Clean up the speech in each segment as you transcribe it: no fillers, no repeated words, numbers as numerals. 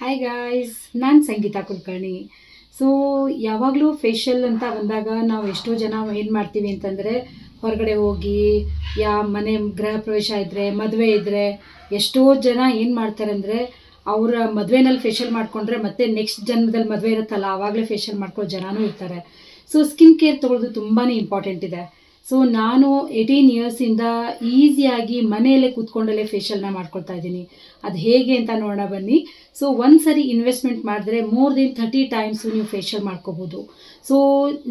Hi guys, ನಾನು Sangeetha Kulkarni. So ಯಾವಾಗಲೂ facial ಅಂತ ಬಂದಾಗ ನಾವು ಎಷ್ಟೋ ಜನ ಏನು ಮಾಡ್ತೀವಿ ಅಂತಂದರೆ, ಹೊರಗಡೆ ಹೋಗಿ ಮನೆ ಗೃಹ ಪ್ರವೇಶ ಇದ್ದರೆ, ಮದುವೆ ಇದ್ದರೆ ಎಷ್ಟೋ ಜನ ಏನು ಮಾಡ್ತಾರೆ ಅಂದರೆ, ಅವರ ಮದುವೆನಲ್ಲಿ ಫೇಶಿಯಲ್ ಮಾಡಿಕೊಂಡ್ರೆ ಮತ್ತೆ ನೆಕ್ಸ್ಟ್ ಜನ್ಮದಲ್ಲಿ ಮದುವೆ ಇರುತ್ತಲ್ಲ ಆವಾಗಲೇ ಫೇಶಿಯಲ್ ಮಾಡ್ಕೊಳ್ಳೋ ಜನನೂ ಇರ್ತಾರೆ. ಸೊ ಸ್ಕಿನ್ ಕೇರ್ ತೊಗೊಳ್ಳೋದು ತುಂಬಾ ಇಂಪಾರ್ಟೆಂಟ್ ಇದೆ. ಸೊ ನಾನು 18 ಇಯರ್ಸಿಂದ ಈಸಿಯಾಗಿ ಮನೆಯಲ್ಲೇ ಕೂತ್ಕೊಂಡಲ್ಲೇ ಫೇಶಿಯಲ್ನ ಮಾಡ್ಕೊಳ್ತಾ ಇದ್ದೀನಿ. ಅದು ಹೇಗೆ ಅಂತ ನೋಡೋಣ ಬನ್ನಿ. ಸೊ ಒಂದು ಸರಿ ಇನ್ವೆಸ್ಟ್ಮೆಂಟ್ ಮಾಡಿದ್ರೆ ಮೋರ್ ದೆನ್ 30 ಟೈಮ್ಸು ನೀವು ಫೇಶಿಯಲ್ ಮಾಡ್ಕೋಬೋದು. ಸೊ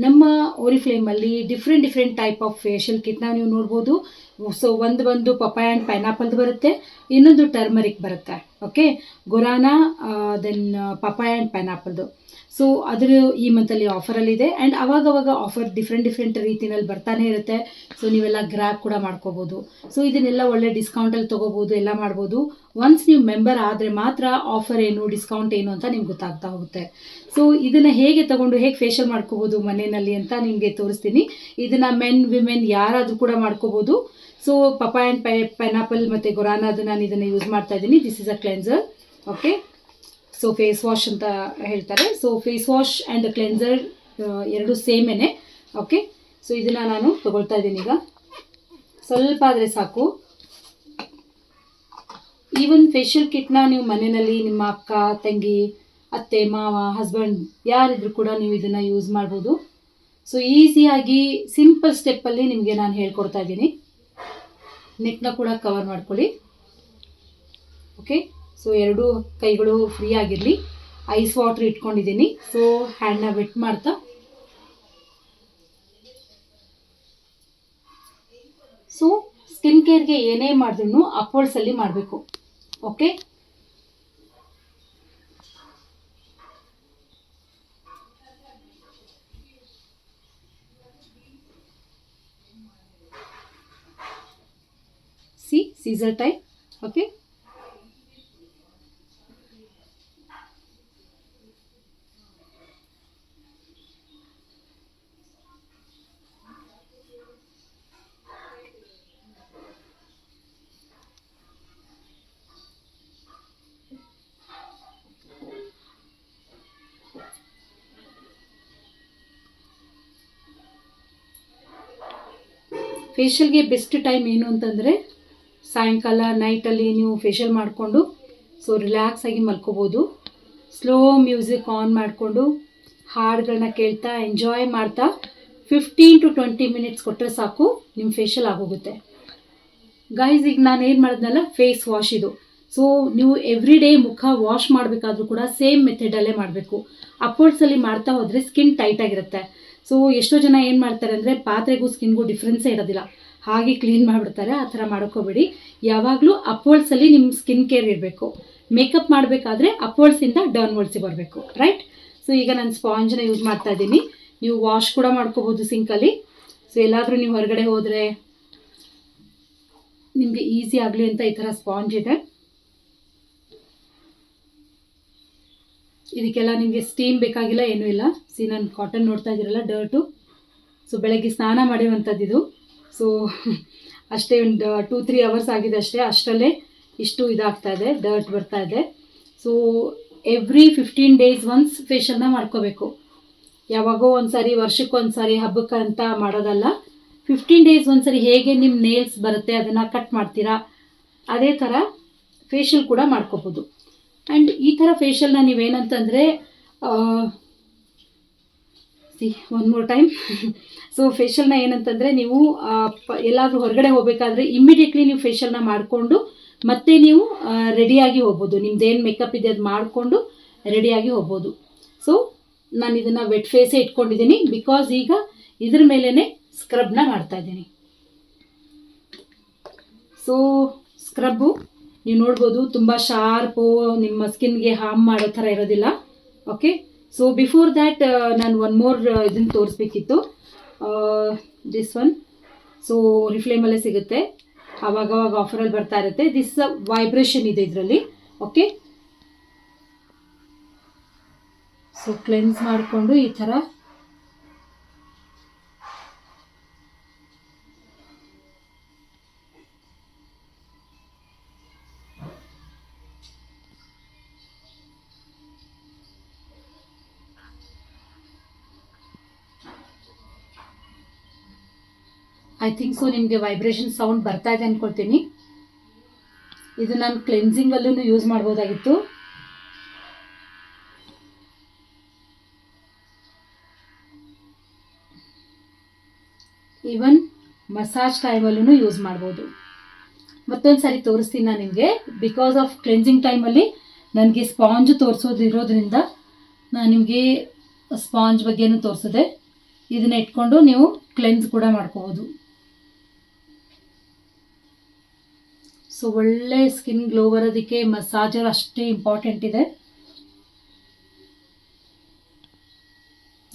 ನಮ್ಮ ಓರಿಫ್ಲೇಮಲ್ಲಿ ಡಿಫ್ರೆಂಟ್ ಟೈಪ್ ಆಫ್ ಫೇಶಿಯಲ್ ಕಿಟ್ನ ನೀವು ನೋಡ್ಬೋದು. ಸೊ ಒಂದು ಪಪಾಯ ಆ್ಯಂಡ್ ಪೈನಾಪಲ್ದು ಬರುತ್ತೆ, ಇನ್ನೊಂದು ಟರ್ಮರಿಕ್ ಬರುತ್ತೆ. ಓಕೆ, ಗೊರಾನಾ ದೆನ್ ಪಪಾಯ ಆ್ಯಂಡ್ ಪೈನಾಪಲ್ದು. ಸೊ ಅದ್ರ ಈ ಮಂತಲ್ಲಿ ಆಫರಲ್ಲಿದೆ ಆ್ಯಂಡ್ ಅವಾಗವಾಗ ಆಫರ್ ಡಿಫ್ರೆಂಟ್ ರೀತಿಯಲ್ಲಿ ಬರ್ತಾನೆ ಇರುತ್ತೆ. ಸೊ ನೀವೆಲ್ಲ ಗ್ರ್ಯಾಬ್ ಕೂಡ ಮಾಡ್ಕೋಬೋದು. ಸೊ ಇದನ್ನೆಲ್ಲ ಒಳ್ಳೆ ಡಿಸ್ಕೌಂಟಲ್ಲಿ ತೊಗೋಬೋದು, ಎಲ್ಲ ಮಾಡ್ಬೋದು. ಒನ್ಸ್ ನೀವು ಮೆಂಬರ್ ಆದರೆ ಮಾತ್ರ ಆಫರ್ ಏನು, ಡಿಸ್ಕೌಂಟ್ ಏನು ಅಂತ ನಿಮ್ಗೆ ಗೊತ್ತಾಗ್ತಾ ಹೋಗುತ್ತೆ. ಸೊ ಇದನ್ನು ಹೇಗೆ ತೊಗೊಂಡು ಹೇಗೆ ಫೇಶಿಯಲ್ ಮಾಡ್ಕೋಬೋದು ಮನೆಯಲ್ಲಿ ಅಂತ ನಿಮಗೆ ತೋರಿಸ್ತೀನಿ. ಇದನ್ನು ಮೆನ್ ವಿಮೆನ್ ಯಾರಾದರೂ ಕೂಡ ಮಾಡ್ಕೋಬೋದು. ಸೊ ಪಪಾಯ ಆ್ಯಂಡ್ ಪೈನಾಪಲ್ ಮತ್ತು ಗೊರಾನಾದು ನಾನು ಇದನ್ನು ಯೂಸ್ ಮಾಡ್ತಾ ಇದ್ದೀನಿ. This is a cleanser. Okay, so face wash ಅಂತ ಹೇಳ್ತಾರೆ. So face wash and cleanser ಎರಡು ಸೇಮೇನೆ. ಓಕೆ, ಸೊ ಇದನ್ನು ನಾನು ತೊಗೊಳ್ತಾ ಇದ್ದೀನಿ. ಈಗ ಸ್ವಲ್ಪ ಆದರೆ ಸಾಕು. ಈ ಒಂದು ಫೇಶಿಯಲ್ ಕಿಟ್ನ ನೀವು ಮನೆಯಲ್ಲಿ ನಿಮ್ಮ ಅಕ್ಕ, ತಂಗಿ, ಅತ್ತೆ, ಮಾವ, ಹಸ್ಬೆಂಡ್ ಯಾರಿದ್ರು ಕೂಡ ನೀವು ಇದನ್ನು ಯೂಸ್ ಮಾಡ್ಬೋದು. ಸೊ ಈಸಿಯಾಗಿ ಸಿಂಪಲ್ ಸ್ಟೆಪ್ಪಲ್ಲಿ ನಿಮಗೆ ನಾನು ಹೇಳ್ಕೊಡ್ತಾ ಇದ್ದೀನಿ. ನೆಕ್ನ ಕೂಡ ಕವರ್ ಮಾಡ್ಕೊಳ್ಳಿ. ಓಕೆ, ಸೊ ಎರಡೂ ಕೈಗಳು ಫ್ರೀ ಆಗಿರಲಿ. ಐಸ್ ವಾಟ್ರ್ ಇಟ್ಕೊಂಡಿದ್ದೀನಿ. ಸೊ ಹ್ಯಾಂಡ್ನ ವೆಟ್ ಮಾಡ್ತಾ ಸೊ ಸ್ಕಿನ್ ಕೇರ್ಗೆ ಏನೇ ಮಾಡಿದ್ರು ಅಪ್ವರ್ಡ್ಸಲ್ಲಿ ಮಾಡಬೇಕು. Okay, scissor type. ಓಕೆ, ಫೇಶಿಯಲ್ಗೆ ಬೆಸ್ಟ್ ಟೈಮ್ ಏನು ಅಂತಂದರೆ ಸಾಯಂಕಾಲ ನೈಟಲ್ಲಿ ನೀವು ಫೇಶಿಯಲ್ ಮಾಡಿಕೊಂಡು ಸೊ ರಿಲ್ಯಾಕ್ಸ್ ಆಗಿ ಮಲ್ಕೋಬೋದು. ಸ್ಲೋ ಮ್ಯೂಸಿಕ್ ಆನ್ ಮಾಡಿಕೊಂಡು ಹಾಡುಗಳನ್ನ ಕೇಳ್ತಾ ಎಂಜಾಯ್ ಮಾಡ್ತಾ 15 to 20 ಮಿನಿಟ್ಸ್ ಕೊಟ್ಟರೆ ಸಾಕು, ನಿಮ್ಮ ಫೇಶಿಯಲ್ ಆಗೋಗುತ್ತೆ. ಗೈಸ್, ಈಗ ನಾನು ಏನು ಮಾಡಿದ್ನಲ್ಲ ಫೇಸ್ ವಾಶ್ ಇದು. ಸೊ ನೀವು ಎವ್ರಿ ಡೇ ಮುಖ ವಾಶ್ ಮಾಡಬೇಕಾದ್ರೂ ಕೂಡ ಸೇಮ್ ಮೆಥಡಲ್ಲೇ ಮಾಡಬೇಕು. ಅಪ್ವರ್ಡ್ಸಲ್ಲಿ ಮಾಡ್ತಾ ಹೋದರೆ ಸ್ಕಿನ್ ಟೈಟಾಗಿರುತ್ತೆ. ಸೊ ಎಷ್ಟೋ ಜನ ಏನು ಮಾಡ್ತಾರೆ ಅಂದರೆ ಪಾತ್ರೆಗೂ ಸ್ಕಿನ್ಗೂ ಡಿಫ್ರೆನ್ಸೇ ಇರೋದಿಲ್ಲ, ಹಾಗೆ ಕ್ಲೀನ್ ಮಾಡಿಬಿಡ್ತಾರೆ. ಆ ಥರ ಮಾಡ್ಕೋಬೇಡಿ. ಯಾವಾಗಲೂ ಅಪ್ವರ್ಡ್ಸಲ್ಲಿ ನಿಮ್ಮ ಸ್ಕಿನ್ ಕೇರ್ ಇರಬೇಕು. ಮೇಕಪ್ ಮಾಡಬೇಕಾದ್ರೆ ಅಪ್ವರ್ಡ್ಸಿಂದ ಡೌನ್ವರ್ಡ್ಸಿಗೆ ಬರಬೇಕು, ರೈಟ್? ಸೊ ಈಗ ನಾನು ಸ್ಪಾಂಜನ್ನ ಯೂಸ್ ಮಾಡ್ತಾ ಇದ್ದೀನಿ. ನೀವು ವಾಶ್ ಕೂಡ ಮಾಡ್ಕೋಬೋದು ಸಿಂಕಲ್ಲಿ. ಸೊ ಎಲ್ಲಾದರೂ ನೀವು ಹೊರಗಡೆ ಹೋದರೆ ನಿಮಗೆ ಈಸಿ ಆಗಲಿ ಅಂತ ಈ ಥರ ಸ್ಪಾಂಜ್ ಇದೆ. ಇದಕ್ಕೆಲ್ಲ ನಿಮಗೆ ಸ್ಟೀಮ್ ಬೇಕಾಗಿಲ್ಲ, ಏನೂ ಇಲ್ಲ. ನಾನು ಕಾಟನ್ ನೋಡ್ತಾ ಇದ್ದೀರಲ್ಲ, ಡರ್ಟು. ಸೊ ಬೆಳಗ್ಗೆ ಸ್ನಾನ ಮಾಡಿರುವಂಥದ್ದು ಇದು. ಸೊ ಅಷ್ಟೇ ಒಂದು 2-3 ಅವರ್ಸ್ ಆಗಿದೆ ಅಷ್ಟೇ, ಅಷ್ಟರಲ್ಲೇ ಇಷ್ಟು ಇದಾಗ್ತಾ ಇದೆ, ಡರ್ಟ್ ಬರ್ತಾ ಇದೆ. ಸೊ ಎವ್ರಿ 15 ಡೇಸ್ ಒನ್ಸ್ ಫೇಶಿಯಲ್ನ ಮಾಡ್ಕೋಬೇಕು. ಯಾವಾಗೋ ಒಂದು ಸಾರಿ, ವರ್ಷಕ್ಕೊಂದು ಸಾರಿ, ಹಬ್ಬಕ್ಕೆ ಅಂತ ಮಾಡೋದಲ್ಲ. 15 ಡೇಸ್ ಒಂದ್ಸರಿ ಹೇಗೆ ನಿಮ್ಮ ನೇಲ್ಸ್ ಬರುತ್ತೆ ಅದನ್ನು ಕಟ್ ಮಾಡ್ತೀರಾ, ಅದೇ ಥರ ಫೇಶಿಯಲ್ ಕೂಡ ಮಾಡ್ಕೋಬೋದು. ಆ್ಯಂಡ್ ಈ ಥರ ಫೇಶಿಯಲ್ನ ನೀವೇನಂತಂದರೆ ಒನ್ ಮೋರ್ ಟೈಮ್. ಸೊ ಫೇಶಿಯಲ್ನ ಏನಂತಂದರೆ ನೀವು ಎಲ್ಲಾದರೂ ಹೊರಗಡೆ ಹೋಗಬೇಕಾದ್ರೆ ಇಮ್ಮಿಡಿಯೇಟ್ಲಿ ನೀವು ಫೇಶಿಯಲ್ನ ಮಾಡಿಕೊಂಡು ಮತ್ತೆ ನೀವು ರೆಡಿಯಾಗಿ ಹೋಗ್ಬೋದು. ನಿಮ್ದೇನು ಮೇಕಪ್ ಇದೆ ಅದು ಮಾಡಿಕೊಂಡು ರೆಡಿಯಾಗಿ ಹೋಗ್ಬೋದು. ಸೊ ನಾನು ಇದನ್ನು ವೆಟ್ ಫೇಸೇ ಇಟ್ಕೊಂಡಿದ್ದೀನಿ, ಬಿಕಾಸ್ ಈಗ ಇದ್ರ ಮೇಲೇ ಸ್ಕ್ರಬ್ನ ಮಾಡ್ತಾಯಿದ್ದೀನಿ. ಸೊ ಸ್ಕ್ರಬ್ಬು ನೀವು ನೋಡ್ಬೋದು, ತುಂಬ ಶಾರ್ಪು, ನಿಮ್ಮ ಸ್ಕಿನ್ಗೆ ಹಾರ್ಮ್ ಮಾಡೋ ಥರ ಇರೋದಿಲ್ಲ. ಓಕೆ, ಸೊ ಬಿಫೋರ್ ದ್ಯಾಟ್ ನಾನು ಒನ್ ಮೋರ್ ಇದನ್ನು ತೋರಿಸ್ಬೇಕಿತ್ತು. This one. ಸೊ ರಿಫ್ಲೇಮಲ್ಲೇ ಸಿಗುತ್ತೆ, ಆವಾಗವಾಗ ಆಫರಲ್ಲಿ ಬರ್ತಾ ಇರುತ್ತೆ. ದಿಸ್ ವೈಬ್ರೇಷನ್ ಇದೆ ಇದರಲ್ಲಿ. ಓಕೆ, ಸೊ ಕ್ಲೆನ್ಸ್ ಮಾಡಿಕೊಂಡು ಈ ಥರ ಐ ಥಿಂಕ್ ಸೊ ನಿಮಗೆ ವೈಬ್ರೇಷನ್ ಸೌಂಡ್ ಬರ್ತಾ ಇದೆ ಅಂದ್ಕೊಳ್ತೀನಿ. ಇದು ನಾನು ಕ್ಲೆನ್ಸಿಂಗಲ್ಲೂ ಯೂಸ್ ಮಾಡ್ಬೋದಾಗಿತ್ತು. ಈವನ್ ಮಸಾಜ್ ಟೈಮಲ್ಲೂ ಯೂಸ್ ಮಾಡ್ಬೋದು. ಮತ್ತೊಂದು ಸಾರಿ ತೋರಿಸ್ತೀನಿ ನಾನು ನಿಮಗೆ. ಬಿಕಾಸ್ ಆಫ್ ಕ್ಲೆನ್ಸಿಂಗ್ ಟೈಮಲ್ಲಿ ನನಗೆ ಸ್ಪಾಂಜ್ ತೋರಿಸೋದಿರೋದ್ರಿಂದ ನಾನು ನಿಮಗೆ ಸ್ಪಾಂಜ್ ಬಗ್ಗೆನೂ ತೋರಿಸಿದೆ. ಇದನ್ನ ಇಟ್ಕೊಂಡು ನೀವು ಕ್ಲೆನ್ಸ್ ಕೂಡ ಮಾಡ್ಕೋಬೋದು. ಸೊ ಒಳ್ಳೆ ಸ್ಕಿನ್ ಗ್ಲೋ ಬರೋದಕ್ಕೆ ಮಸಾಜರ್ ಅಷ್ಟೇ ಇಂಪಾರ್ಟೆಂಟ್ ಇದೆ.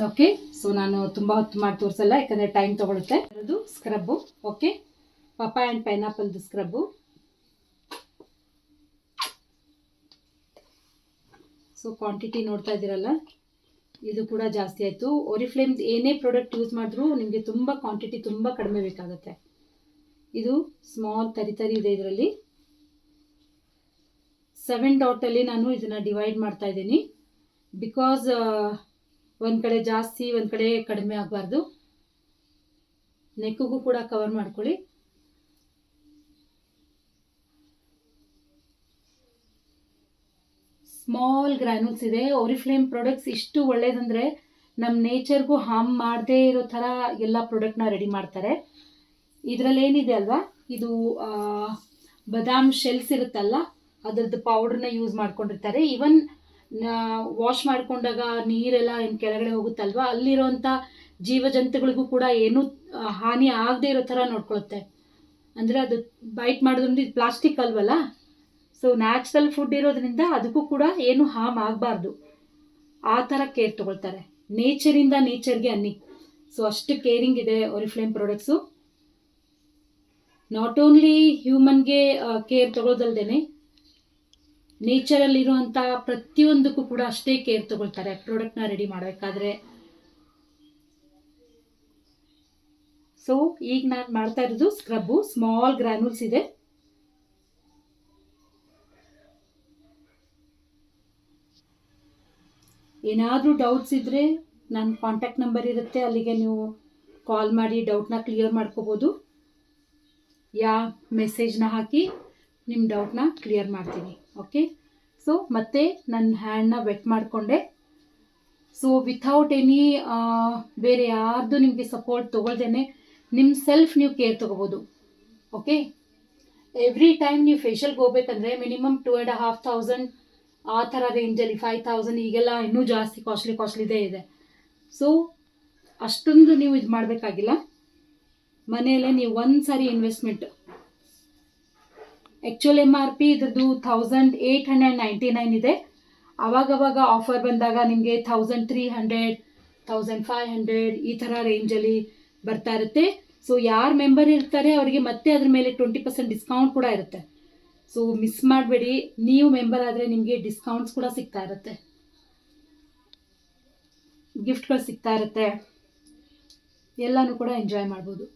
ಓಕೆ, ಸೊ ನಾನು ತುಂಬ ಹೊತ್ತು ಮಾಡಿ ತೋರಿಸಲ್ಲ, ಯಾಕಂದರೆ ಟೈಮ್ ತೊಗೊಳುತ್ತೆ. ಅದು ಸ್ಕ್ರಬ್ಬು. ಓಕೆ, ಪಪಾಯ ಆ್ಯಂಡ್ ಪೈನಾಪಲ್ದು ಸ್ಕ್ರಬ್ಬು. ಸೊ ಕ್ವಾಂಟಿಟಿ ನೋಡ್ತಾ ಇದ್ದೀರಲ್ಲ, ಇದು ಕೂಡ ಜಾಸ್ತಿ ಆಯಿತು. ಒರಿಫ್ಲೇಮ್ಸ್ ಏನೇ ಪ್ರಾಡಕ್ಟ್ ಯೂಸ್ ಮಾಡಿದ್ರೂ ನಿಮಗೆ ತುಂಬ ಕ್ವಾಂಟಿಟಿ ತುಂಬ ಕಡಿಮೆ ಬೇಕಾಗುತ್ತೆ. ಇದು ಸ್ಮಾಲ್ ತರಿ ಇದೆ. ಇದರಲ್ಲಿ 7 ಡಾಟಲ್ಲಿ ನಾನು ಇದನ್ನು ಡಿವೈಡ್ ಮಾಡ್ತಾ ಇದ್ದೀನಿ. ಬಿಕಾಸ್ ಒಂದು ಕಡೆ ಜಾಸ್ತಿ ಒಂದು ಕಡೆ ಕಡಿಮೆ ಆಗಬಾರ್ದು. ನೆಕ್ಕಿಗೂ ಕೂಡ ಕವರ್ ಮಾಡ್ಕೊಳ್ಳಿ. ಸ್ಮಾಲ್ ಗ್ರ್ಯಾನ್ಯೂಲ್ಸ್ ಇದೆ. ಒರಿಫ್ಲೇಮ್ ಪ್ರಾಡಕ್ಟ್ಸ್ ಇಷ್ಟು ಒಳ್ಳೇದಂದರೆ ನಮ್ಮ ನೇಚರ್ಗೂ ಹಾರ್ಮ್ ಮಾಡದೇ ಇರೋ ಥರ ಎಲ್ಲ ಪ್ರಾಡಕ್ಟ್ನ ರೆಡಿ ಮಾಡ್ತಾರೆ. ಇದರಲ್ಲಿ ಏನಿದೆ ಅಲ್ವಾ, ಇದು ಬಾದಾಮ್ ಶೆಲ್ಸ್ ಇರುತ್ತಲ್ಲ, ಅದರದ್ದು ಪೌಡ್ರನ್ನ ಯೂಸ್ ಮಾಡ್ಕೊಂಡಿರ್ತಾರೆ. ಈವನ್ ವಾಶ್ ಮಾಡಿಕೊಂಡಾಗ ನೀರೆಲ್ಲ ಏನು ಕೆಳಗಡೆ ಹೋಗುತ್ತಲ್ವ, ಅಲ್ಲಿರೋಂಥ ಜೀವಜಂತುಗಳಿಗೂ ಕೂಡ ಏನೂ ಹಾನಿ ಆಗದೆ ಇರೋ ಥರ ನೋಡ್ಕೊಳುತ್ತೆ. ಅಂದರೆ ಅದು ಬೈಟ್ ಮಾಡೋದ್ರಿಂದ ಇದು ಪ್ಲಾಸ್ಟಿಕ್ ಅಲ್ವಲ್ಲ, ಸೊ ನ್ಯಾಚುರಲ್ ಫುಡ್ ಇರೋದ್ರಿಂದ ಅದಕ್ಕೂ ಕೂಡ ಏನು ಹಾರ್ಮ್ ಆಗಬಾರ್ದು, ಆ ಥರ ಕೇರ್ ತೊಗೊಳ್ತಾರೆ. ನೇಚರಿಂದ ನೇಚರ್ಗೆ ಅನ್ನಿ. ಸೊ ಅಷ್ಟು ಕೇರಿಂಗ್ ಇದೆ ಒರಿಫ್ಲೇಮ್ ಪ್ರಾಡಕ್ಟ್ಸು. ನಾಟ್ ಓನ್ಲಿ ಹ್ಯೂಮನ್ಗೆ ಕೇರ್ ತೊಗೊಳೋದಲ್ದೇ ನೇಚರಲ್ಲಿರುವಂಥ ಪ್ರತಿಯೊಂದಕ್ಕೂ ಕೂಡ ಅಷ್ಟೇ ಕೇರ್ ತೊಗೊಳ್ತಾರೆ ಪ್ರಾಡಕ್ಟ್ನ ರೆಡಿ ಮಾಡಬೇಕಾದ್ರೆ. ಸೊ ಈಗ ನಾನು ಮಾಡ್ತಾ ಇರೋದು ಸ್ಕ್ರಬ್ಬು. ಸ್ಮಾಲ್ ಗ್ರ್ಯಾನ್ಯೂಲ್ಸ್ ಇದೆ. ಏನಾದರೂ ಡೌಟ್ಸ್ ಇದ್ದರೆ ನನ್ನ ಕಾಂಟ್ಯಾಕ್ಟ್ ನಂಬರ್ ಇರುತ್ತೆ, ಅಲ್ಲಿಗೆ ನೀವು ಕಾಲ್ ಮಾಡಿ ಡೌಟ್ನ ಕ್ಲಿಯರ್ ಮಾಡ್ಕೋಬೋದು. ಮೆಸೇಜ್ನ ಹಾಕಿ ನಿಮ್ಮ ಡೌಟ್ನ ಕ್ಲಿಯರ್ ಮಾಡ್ತೀನಿ. ಓಕೆ, ಸೊ ಮತ್ತೆ ನನ್ನ ಹ್ಯಾಂಡ್ನ ವೆಟ್ ಮಾಡಿಕೊಂಡೆ. ಸೊ ವಿಥೌಟ್ ಎನಿ ಬೇರೆ ಯಾರ್ದು ನಿಮಗೆ ಸಪೋರ್ಟ್ ತೊಗೊಳ್ದೇನೆ ನಿಮ್ಮ ಸೆಲ್ಫ್ ನೀವು ಕೇರ್ ತೊಗೋಬೋದು. ಓಕೆ, ಎವ್ರಿ ಟೈಮ್ ನೀವು ಫೇಶಿಯಲ್ಗೆ ಹೋಗ್ಬೇಕಂದ್ರೆ ಮಿನಿಮಮ್ 2,500 ಆ ಥರ ರೇಂಜಲ್ಲಿ, 5,000 ಈಗೆಲ್ಲ ಇನ್ನೂ ಜಾಸ್ತಿ ಕಾಸ್ಟ್ಲಿದೇ ಇದೆ. ಸೊ ಅಷ್ಟೊಂದು ನೀವು ಇದು ಮಾಡಬೇಕಾಗಿಲ್ಲ. ಮನೆಯಲ್ಲೇ ನೀವು ಒಂದು ಸಾರಿ ಇನ್ವೆಸ್ಟ್ಮೆಂಟ್, ಆ್ಯಕ್ಚುಲ್ MRP ಇದ್ರದ್ದು 1,899 ಇದೆ. ಆವಾಗವಾಗ ಆಫರ್ ಬಂದಾಗ ನಿಮಗೆ 1,300, 1,500 ಈ ಥರ ರೇಂಜಲ್ಲಿ ಬರ್ತಾ ಇರುತ್ತೆ. ಸೊ ಯಾರು ಮೆಂಬರ್ ಇರ್ತಾರೆ ಅವರಿಗೆ ಮತ್ತೆ ಅದ್ರ ಮೇಲೆ 20% ಡಿಸ್ಕೌಂಟ್ ಕೂಡ ಇರುತ್ತೆ. ಸೊ ಮಿಸ್ ಮಾಡಬೇಡಿ. ನೀವು ಮೆಂಬರ್ ಆದರೆ ನಿಮಗೆ ಡಿಸ್ಕೌಂಟ್ಸ್ ಕೂಡ ಸಿಗ್ತಾ ಇರುತ್ತೆ, ಗಿಫ್ಟ್ಗಳು ಸಿಗ್ತಾ ಇರುತ್ತೆ, ಎಲ್ಲನೂ ಕೂಡ ಎಂಜಾಯ್ ಮಾಡ್ಬೋದು.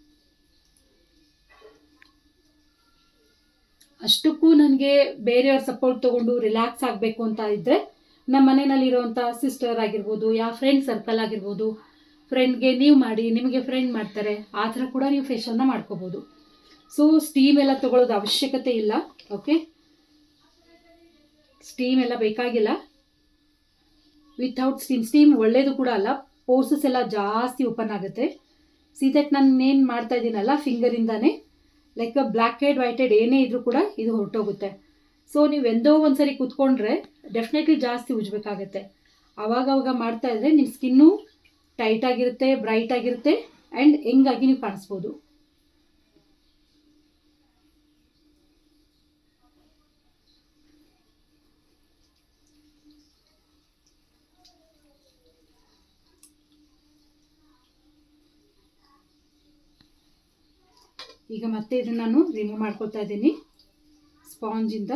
ಅಷ್ಟಕ್ಕೂ ನನಗೆ ಬೇರೆಯವ್ರ ಸಪೋರ್ಟ್ ತೊಗೊಂಡು ರಿಲ್ಯಾಕ್ಸ್ ಆಗಬೇಕು ಅಂತ ಇದ್ದರೆ ನಮ್ಮ ಮನೆಯಲ್ಲಿರೋವಂಥ ಸಿಸ್ಟರ್ ಆಗಿರ್ಬೋದು, ಯಾವ ಫ್ರೆಂಡ್ ಸರ್ಕಲ್ ಆಗಿರ್ಬೋದು, ಫ್ರೆಂಡ್ಗೆ ನೀವು ಮಾಡಿ ನಿಮಗೆ ಫ್ರೆಂಡ್ ಮಾಡ್ತಾರೆ, ಆ ಥರ ಕೂಡ ನೀವು ಫೇಶಿಯಲ್ನ ಮಾಡ್ಕೋಬೋದು. ಸೊ ಸ್ಟೀಮ್ ಎಲ್ಲ ತೊಗೊಳ್ಳೋದು ಅವಶ್ಯಕತೆ ಇಲ್ಲ. ಓಕೆ, ಸ್ಟೀಮ್ ಎಲ್ಲ ಬೇಕಾಗಿಲ್ಲ. ವಿಥೌಟ್ ಸ್ಟೀಮ್ ಒಳ್ಳೇದು ಕೂಡ ಅಲ್ಲ, ಪೋರ್ಸಸ್ ಎಲ್ಲ ಜಾಸ್ತಿ ಓಪನ್ ಆಗುತ್ತೆ. ಸೀದಟ್ ನಾನು ಏನು ಮಾಡ್ತಾ ಇದ್ದೀನಲ್ಲ ಫಿಂಗರಿಂದಾನೇ, like blackhead whitehead ಏನೇ ಇದ್ರೂ ಕೂಡ ಇದು ಹೊರಟೋಗುತ್ತೆ. ಸೊ ನೀವು ಎಂದೋ ಒಂದ್ಸರಿ ಕೂತ್ಕೊಂಡ್ರೆ ಡೆಫಿನೆಟ್ಲಿ ಜಾಸ್ತಿ ಉಜ್ಬೇಕಾಗತ್ತೆ. ಆವಾಗವಾಗ ಮಾಡ್ತಾ ಇದ್ರೆ ನಿಮ್ಮ ಸ್ಕಿನ್ನು ಟೈಟ್ ಆಗಿರುತ್ತೆ, ಬ್ರೈಟ್ ಆಗಿರುತ್ತೆ, ಆ್ಯಂಡ್ ಹೆಂಗಾಗಿ ನೀವು ಕಾಣಿಸ್ಬೋದು. ಈಗ ಮತ್ತೆ ಇದನ್ನು ನಾನು ರಿಮೂವ್ ಮಾಡ್ಕೊತಾ ಇದ್ದೀನಿ ಸ್ಪಾಂಜಿಂದ.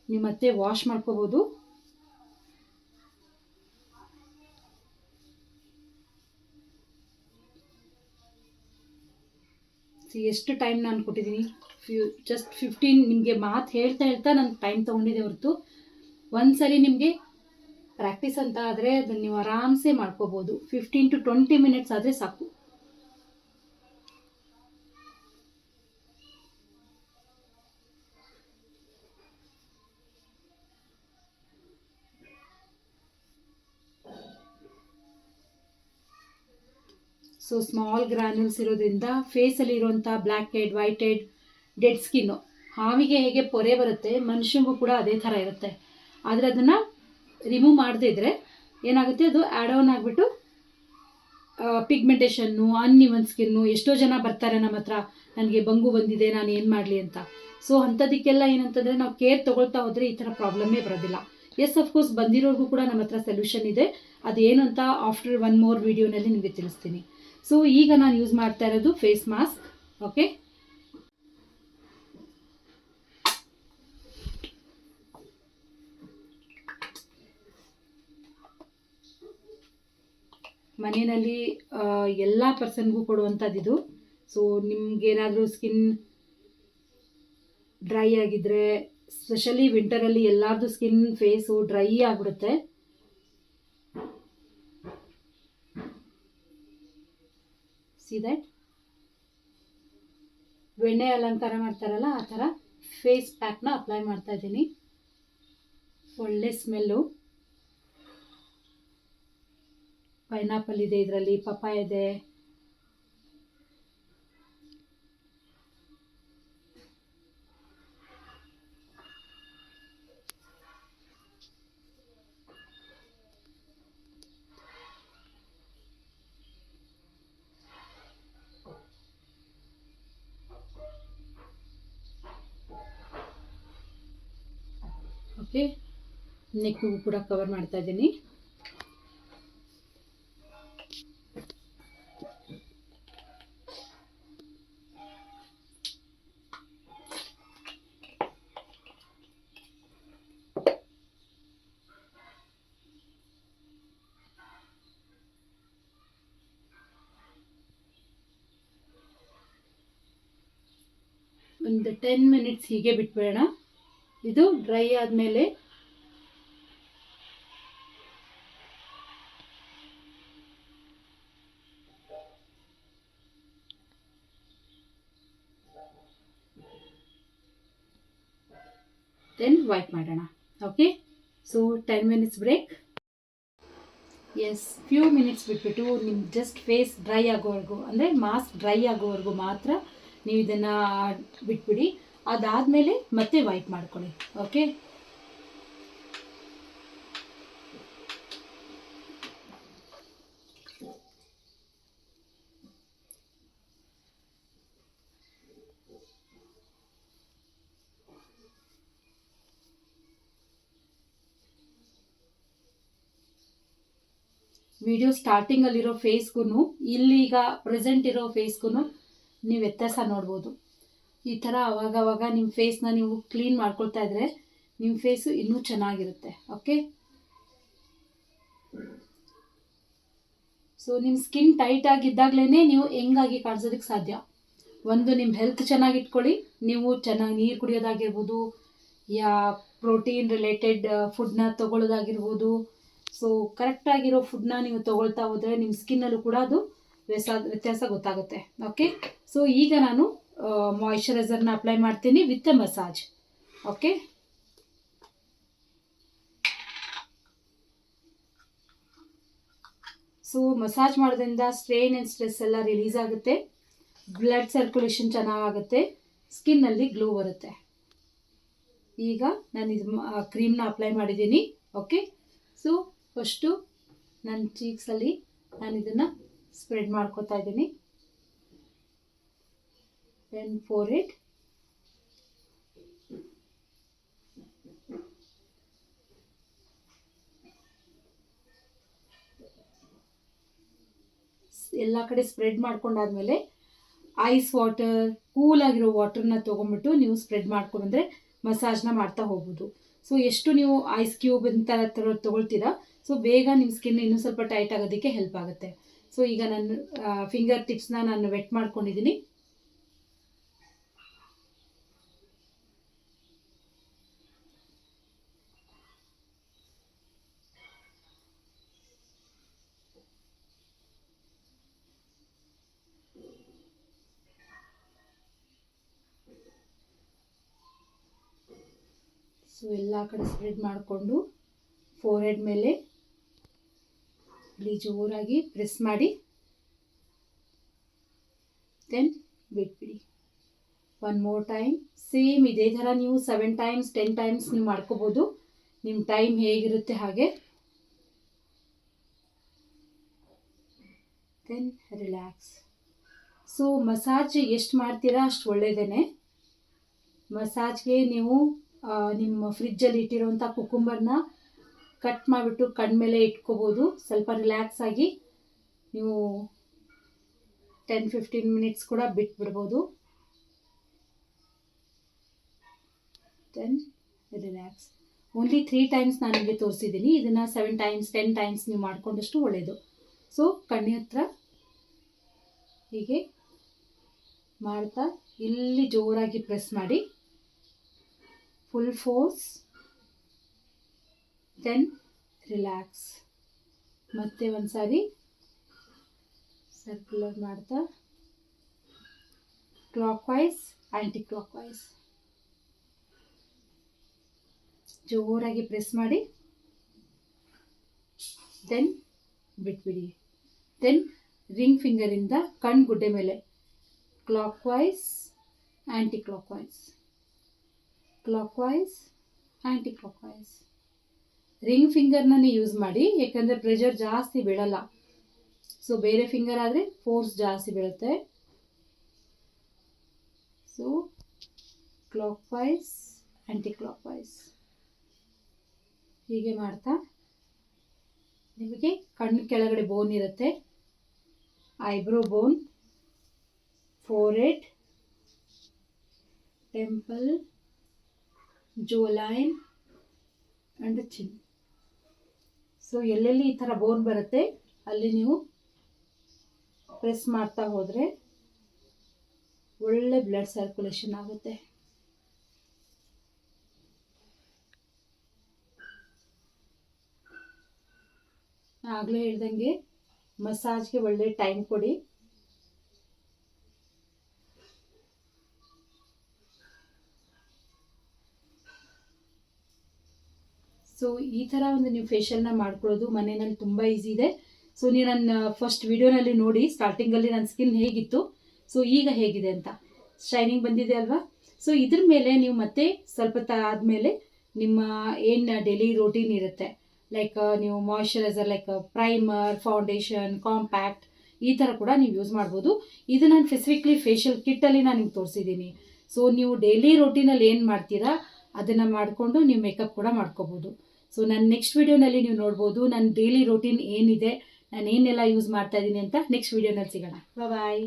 ನೀವು ಮತ್ತೆ ವಾಶ್ ಮಾಡ್ಕೋಬೋದು. ಎಷ್ಟು ಟೈಮ್ ನಾನು ಕೊಟ್ಟಿದ್ದೀನಿ, ಜಸ್ಟ್ 15. ನಿಮಗೆ ಮಾತು ಹೇಳ್ತಾ ನಾನು ಟೈಮ್ ತೊಗೊಂಡಿದ್ದೆ ಹೊರತು, ಒಂದ್ಸರಿ ನಿಮಗೆ ಪ್ರಾಕ್ಟೀಸ್ ಅಂತ ಆದರೆ ಅದನ್ನು ನೀವು ಆರಾಮ್ಸೆ ಮಾಡ್ಕೋಬೋದು. 15 to 20 ಮಿನಿಟ್ಸ್ ಆದರೆ ಸಾಕು. ಸೊ ಸ್ಮಾಲ್ ಗ್ರಾನ್ಯೂಲ್ಸ್ ಇರೋದ್ರಿಂದ ಫೇಸಲ್ಲಿ ಇರೋಂಥ blackhead, whitehead, dead skin, ಹಾವಿಗೆ ಹೇಗೆ ಪೊರೆ ಬರುತ್ತೆ ಮನುಷ್ಯನಿಗೂ ಕೂಡ ಅದೇ ಥರ ಇರುತ್ತೆ. ಆದರೆ ಅದನ್ನು ರಿಮೂವ್ ಮಾಡದೇ ಇದ್ದರೆ ಏನಾಗುತ್ತೆ, ಅದು ಆ್ಯಡ್ ಆನ್ ಆಗಿಬಿಟ್ಟು ಪಿಗ್ಮೆಂಟೇಷನ್ನು, ಅನ್ಇವನ್ ಸ್ಕಿನ್ನು. ಎಷ್ಟೋ ಜನ ಬರ್ತಾರೆ ನಮ್ಮ ಹತ್ರ, ನನಗೆ ಬಂಗು ಬಂದಿದೆ, ನಾನು ಏನು ಮಾಡಲಿ ಅಂತ. ಸೊ ಅಂಥದಕ್ಕೆಲ್ಲ ಏನಂತಂದರೆ ನಾವು ಕೇರ್ ತೊಗೊಳ್ತಾ ಹೋದರೆ ಈ ಥರ ಪ್ರಾಬ್ಲಮ್ಮೇ ಬರೋದಿಲ್ಲ. ಎಸ್, ಅಫ್ಕೋರ್ಸ್ ಬಂದಿರೋರ್ಗೂ ಕೂಡ ನಮ್ಮ ಹತ್ರ ಸೊಲ್ಯೂಷನ್ ಇದೆ. ಅದೇನು ಅಂತ ಆಫ್ಟರ್ ಒನ್ ಮೋರ್ ವಿಡಿಯೋನಲ್ಲಿ ನಿಮಗೆ ತಿಳಿಸ್ತೀನಿ. ಸೊ ಈಗ ನಾನು ಯೂಸ್ ಮಾಡ್ತಾ ಇರೋದು ಫೇಸ್ ಮಾಸ್ಕ್. ಓಕೆ, ಮನೆಯಲ್ಲಿ ಎಲ್ಲ ಪರ್ಸನ್ಗೂ ಕೊಡುವಂಥದ್ದಿದು. ಸೊ ನಿಮ್ಗೇನಾದರೂ ಸ್ಕಿನ್ ಡ್ರೈ ಆಗಿದ್ದರೆ, ಸ್ಪೆಷಲಿ ವಿಂಟರಲ್ಲಿ ಎಲ್ಲರದ್ದು ಸ್ಕಿನ್ ಫೇಸು ಡ್ರೈ ಆಗಿಬಿಡುತ್ತೆ. ಸಿ ದಟ್, ಬೆಣ್ಣೆ ಅಲಂಕಾರ ಮಾಡ್ತಾರಲ್ಲ ಆ ಥರ ಫೇಸ್ ಪ್ಯಾಕ್ನ ಅಪ್ಲೈ ಮಾಡ್ತಾ ಇದ್ದೀನಿ. ಒಳ್ಳೆ ಸ್ಮೆಲ್ಲು. ಪೈನಾಪಲ್ ಇದೆ ಇದರಲ್ಲಿ, ಪಪ್ಪಾಯ ಇದೆ. ಓಕೆ, ನೆಕ್ಕಿಗೂ ಕೂಡ ಕವರ್ ಮಾಡ್ತಾ ಇದ್ದೀನಿ. ಒಂದು 10 ಮಿನಿಟ್ಸ್ ಹೀಗೆ ಬಿಟ್ಬಿಡೋಣ. ಇದು ಡ್ರೈ ಆದಮೇಲೆ ದೆನ್ ವೈಪ್ ಮಾಡೋಣ. Okay, so 10 minutes break. Yes, few minutes ಬಿಟ್ಬಿಟ್ಟು ನಿಮ್ಮ ಜಸ್ಟ್ ಫೇಸ್ ಡ್ರೈ ಆಗೋವರೆಗೂ, ಅಂದರೆ ಮಾಸ್ಕ್ ಡ್ರೈ ಆಗೋವರೆಗೂ ಮಾತ್ರ ನೀವು ಇದನ್ನು ಬಿಟ್ಬಿಡಿ. ಅದಾದಮೇಲೆ ಮತ್ತೆ ವೈಪ್ ಮಾಡ್ಕೊಳ್ಳಿ. ಓಕೆ, ವಿಡಿಯೋ ಸ್ಟಾರ್ಟಿಂಗಲ್ಲಿರೋ ಫೇಸ್ಗೂ ಇಲ್ಲೀಗ ಪ್ರೆಸೆಂಟ್ ಇರೋ ಫೇಸ್ಗೂ ನೀವು ವ್ಯತ್ಯಾಸ ನೋಡ್ಬೋದು. ಈ ಥರ ಅವಾಗವಾಗ ನಿಮ್ಮ ಫೇಸ್ನ ನೀವು ಕ್ಲೀನ್ ಮಾಡ್ಕೊಳ್ತಾ ಇದ್ದರೆ ನಿಮ್ಮ ಫೇಸು ಇನ್ನೂ ಚೆನ್ನಾಗಿರುತ್ತೆ. ಓಕೆ, ಸೊ ನಿಮ್ಮ ಸ್ಕಿನ್ ಟೈಟ್ ಆಗಿದ್ದಾಗಲೇ ನೀವು ಹೆಂಗಾಗಿ ಕಾಣಿಸೋದಕ್ಕೆ ಸಾಧ್ಯ. ಒಂದು, ನಿಮ್ಮ ಹೆಲ್ತ್ ಚೆನ್ನಾಗಿ ಇಟ್ಕೊಳ್ಳಿ. ನೀವು ಚೆನ್ನಾಗಿ ನೀರು ಕುಡಿಯೋದಾಗಿರ್ಬೋದು, ಪ್ರೋಟೀನ್ ರಿಲೇಟೆಡ್ ಫುಡ್ನ ತೊಗೊಳ್ಳೋದಾಗಿರ್ಬೋದು. ಸೊ ಕರೆಕ್ಟಾಗಿರೋ ಫುಡ್ನ ನೀವು ತೊಗೊಳ್ತಾ ಹೋದರೆ ನಿಮ್ಮ ಸ್ಕಿನ್ನಲ್ಲೂ ಕೂಡ ಅದು ವ್ಯತ್ಯಾಸ ಗೊತ್ತಾಗುತ್ತೆ. ಓಕೆ, ಸೊ ಈಗ ನಾನು ಮಾಯಿಶ್ಚರೈಸರ್ನ ಅಪ್ಲೈ ಮಾಡ್ತೀನಿ with a massage. Okay, so massage ಮಾಡೋದ್ರಿಂದ ಸ್ಟ್ರೇನ್ ಆ್ಯಂಡ್ ಸ್ಟ್ರೆಸ್ ಎಲ್ಲ ರಿಲೀಸ್ ಆಗುತ್ತೆ, ಬ್ಲಡ್ ಸರ್ಕ್ಯುಲೇಷನ್ ಚೆನ್ನಾಗುತ್ತೆ, ಸ್ಕಿನ್ನಲ್ಲಿ ಗ್ಲೋ ಬರುತ್ತೆ. ಈಗ ನಾನು ಇದು ಕ್ರೀಮ್ನ ಅಪ್ಲೈ ಮಾಡಿದ್ದೀನಿ. ಓಕೆ, ಸೊ ಫಸ್ಟು ನನ್ನ ಚೀಕ್ಸಲ್ಲಿ ನಾನು ಇದನ್ನು ಸ್ಪ್ರೆಡ್ ಮಾಡ್ಕೋತಾ ಇದ್ದೀನಿ. ದೆನ್ ಫೋರ್ಹೆಡ್, ಎಲ್ಲ ಕಡೆ ಸ್ಪ್ರೆಡ್ ಮಾಡ್ಕೊಂಡಾದ್ಮೇಲೆ ಐಸ್ ವಾಟರ್, ಕೂಲಾಗಿರೋ ವಾಟರ್ನ ತೊಗೊಂಡ್ಬಿಟ್ಟು ನೀವು ಸ್ಪ್ರೆಡ್ ಮಾಡ್ಕೊಂಡ್ಬಂದರೆ ಮಸಾಜ್ನ ಮಾಡ್ತಾ ಹೋಗ್ಬೋದು. ಸೊ ಎಷ್ಟು ನೀವು ಐಸ್ ಕ್ಯೂಬ್ ಅಂತ ತೊಗೊಳ್ತೀರಾ, ಸೊ ಬೇಗ ನಿಮ್ಮ ಸ್ಕಿನ್ ಇನ್ನೂ ಸ್ವಲ್ಪ ಟೈಟ್ ಆಗೋದಕ್ಕೆ ಹೆಲ್ಪ್ ಆಗುತ್ತೆ. ಸೊ ಈಗ ನಾನು ಫಿಂಗರ್ ಟಿಪ್ಸ್ನ ನಾನು ವೆಟ್ ಮಾಡ್ಕೊಂಡಿದ್ದೀನಿ. ಸೊ ಎಲ್ಲ ಕಡೆ ಸ್ಪ್ರೆಡ್ ಮಾಡಿಕೊಂಡು ಫೋರ್ಹೆಡ್ ಮೇಲೆ ಇಲ್ಲಿ ಜೋರಾಗಿ ಪ್ರೆಸ್ ಮಾಡಿ ದೆನ್ ಬಿಟ್ಬಿಡಿ. ಒನ್ ಮೋರ್ ಟೈಮ್ ಸೇಮ್ ಇದೇ ಥರ ನೀವು 7 ಟೈಮ್ಸ್ 10 ಟೈಮ್ಸ್ ನೀವು ಮಾಡ್ಕೋಬೋದು, ನಿಮ್ಮ ಟೈಮ್ ಹೇಗಿರುತ್ತೆ ಹಾಗೆ. Then relax. ಸೊ ಮಸಾಜ್ ಎಷ್ಟು ಮಾಡ್ತೀರಾ ಅಷ್ಟು ಒಳ್ಳೆಯದೇ. ಮಸಾಜ್ಗೆ ನೀವು ನಿಮ್ಮ ಫ್ರಿಜ್ಜಲ್ಲಿ ಇಟ್ಟಿರೋಂಥ ಕುಕುಂಬರ್ನ ಕಟ್ ಮಾಡಿಬಿಟ್ಟು ಕಣ್ಮೇಲೆ ಇಟ್ಕೋಬೋದು. ಸ್ವಲ್ಪ ರಿಲ್ಯಾಕ್ಸ್ ಆಗಿ ನೀವು 10-15 ಮಿನಿಟ್ಸ್ ಕೂಡ ಬಿಟ್ಬಿಡ್ಬೋದು. Then relax. ಓನ್ಲಿ 3 ಟೈಮ್ಸ್ ನಾನು ನಿಮಗೆ ತೋರಿಸಿದ್ದೀನಿ. ಇದನ್ನು 7 ಟೈಮ್ಸ್ 10 ಟೈಮ್ಸ್ ನೀವು ಮಾಡಿಕೊಂಡಷ್ಟು ಒಳ್ಳೆಯದು. ಸೊ ಕಣ್ಣಿನ ಹತ್ರ ಹೀಗೆ ಮಾಡ್ತಾ ಇಲ್ಲಿ ಜೋರಾಗಿ ಪ್ರೆಸ್ ಮಾಡಿ, ಫುಲ್ ಫೋರ್ಸ್. Then relax. ಮತ್ತೆ ಒಂದು ಸಾರಿ ಸರ್ಕ್ಯುಲರ್ ಮಾಡ್ತಾ clockwise anticlockwise ಜೋರಾಗಿ ಪ್ರೆಸ್ ಮಾಡಿ, ದೆನ್ ಬಿಟ್ಬಿಡಿ. ದೆನ್ ರಿಂಗ್ ಫಿಂಗರಿಂದ ಕಣ್ಗುಡ್ಡೆ ಮೇಲೆ clockwise anticlockwise, clockwise anticlockwise. Ring ಫಿಂಗರ್ನೇ ಯೂಸ್ ಮಾಡಿ, ಯಾಕಂದರೆ ಪ್ರೆಷರ್ ಜಾಸ್ತಿ ಬೀಳಲ್ಲ. ಸೊ ಬೇರೆ ಫಿಂಗರ್ ಆದರೆ ಫೋರ್ಸ್ ಜಾಸ್ತಿ ಬೀಳುತ್ತೆ. So clockwise anticlockwise ಹೀಗೆ ಮಾಡ್ತಾ, ನಿಮಗೆ ಕಣ್ಣು ಕೆಳಗಡೆ ಬೋನ್ ಇರುತ್ತೆ, eyebrow bone, forehead, temple, jawline and chin. So ಎಲ್ಲೆಲ್ಲಿ ಈ ಥರ ಬೋನ್ ಬರುತ್ತೆ ಅಲ್ಲಿ ನೀವು ಪ್ರೆಸ್ ಮಾಡ್ತಾ ಹೋದರೆ ಒಳ್ಳೆ ಬ್ಲಡ್ ಸರ್ಕ್ಯುಲೇಷನ್ ಆಗುತ್ತೆ. ಆಗಲೇ ಹೇಳ್ದಂಗೆ ಮಸಾಜ್ಗೆ ಒಳ್ಳೆ ಟೈಮ್ ಕೊಡಿ. ಸೊ ಈ ಥರ ಒಂದು ನೀವು ಫೇಶಿಯಲ್ನ ಮಾಡ್ಕೊಳ್ಳೋದು ಮನೆಯಲ್ಲಿ ತುಂಬ ಈಸಿ ಇದೆ. ಸೊ ನೀವು ನನ್ನ ಫಸ್ಟ್ ವಿಡಿಯೋನಲ್ಲಿ ನೋಡಿ, ಸ್ಟಾರ್ಟಿಂಗಲ್ಲಿ ನನ್ನ ಸ್ಕಿನ್ ಹೇಗಿತ್ತು, ಸೊ ಈಗ ಹೇಗಿದೆ ಅಂತ ಶೈನಿಂಗ್ ಬಂದಿದೆ ಅಲ್ವಾ. ಸೊ ಇದ್ರ ಮೇಲೆ ನೀವು ಮತ್ತೆ ಸ್ವಲ್ಪ ಆದಮೇಲೆ ನಿಮ್ಮ ಏನು ಡೈಲಿ ರೋಟೀನ್ ಇರುತ್ತೆ, ಲೈಕ್ ನೀವು moisturiser like primer, foundation, compact ಈ ಥರ ಕೂಡ ನೀವು ಯೂಸ್ ಮಾಡ್ಬೋದು. ಇದು ನಾನು ಸ್ಪೆಸಿಫಿಕ್ಲಿ ಫೇಶಿಯಲ್ ಕಿಟ್ಟಲ್ಲಿ ನಾನು ನಿಮ್ಗೆ ತೋರಿಸಿದ್ದೀನಿ. ಸೊ ನೀವು ಡೈಲಿ ರೋಟೀನಲ್ಲಿ ಏನು ಮಾಡ್ತೀರಾ ಅದನ್ನು ಮಾಡಿಕೊಂಡು ನೀವು ಮೇಕಪ್ ಕೂಡ ಮಾಡ್ಕೋಬೋದು. ಸೊ ನನ್ನ ನೆಕ್ಸ್ಟ್ ವೀಡಿಯೋನಲ್ಲಿ ನೀವು ನೋಡ್ಬೋದು ನನ್ನ ಡೈಲಿ ರೋಟೀನ್ ಏನಿದೆ, ನಾನು ಏನೆಲ್ಲ ಯೂಸ್ ಮಾಡ್ತಾ ಇದ್ದೀನಿ ಅಂತ. ನೆಕ್ಸ್ಟ್ ವೀಡಿಯೋನಲ್ಲಿ ಸಿಗೋಣ. ಬಾಯ್.